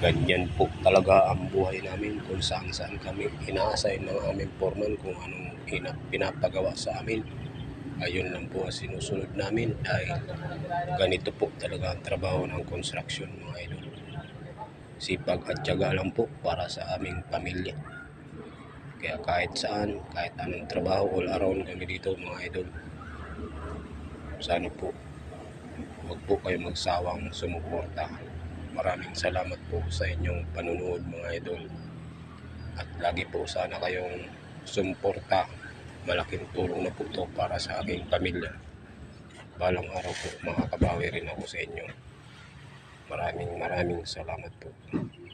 Ganyan po talaga ang buhay namin kung saan kami ina-assign ng aming foreman kung anong pinapagawa sa amin. Ayun lang po ang sinusunod namin dahil ganito po talaga ang trabaho ng construction, mga idol. Sipag at tiyaga lang po para sa aming pamilya. Kaya kahit saan, kahit anong trabaho, all around kami dito, mga idol. Sana po huwag po kayo magsawang sumuporta. Maraming salamat po sa inyong panunood, mga idol. At lagi po sana kayong sumuporta. Malaking tulong na po ito para sa aking pamilya. Balang araw po makakabawi rin ako sa inyo. Maraming salamat po.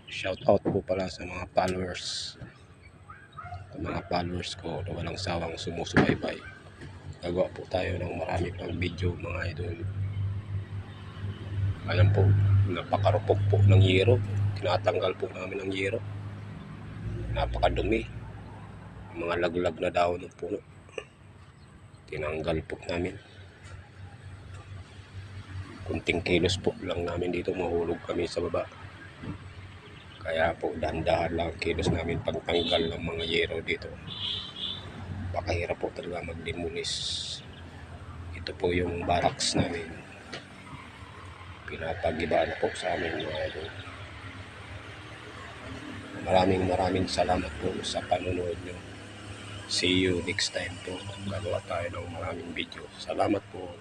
Shout out po pala sa mga followers. Sa mga followers ko na walang sawang sumusubaybay. Gagawa po tayo ng marami pang video, mga idol. Ayan po, napakarupok po ng yero. Tinatanggal po namin ang yero. Napakadumi. Mga laglag na dahon ng puno. Tinanggal po namin. Kunting kilos po lang namin dito, mahulog kami sa baba. Kaya po dahan-dahan lang kilos namin pagtanggal ng mga yero dito. Pakahirap po talaga magdimulis. Ito po yung barracks namin. Pinapag-ibaan po sa amin, mga idol. Maraming salamat po sa panonood nyo. See you next time po. Gagawa tayo ng maraming video. Salamat po.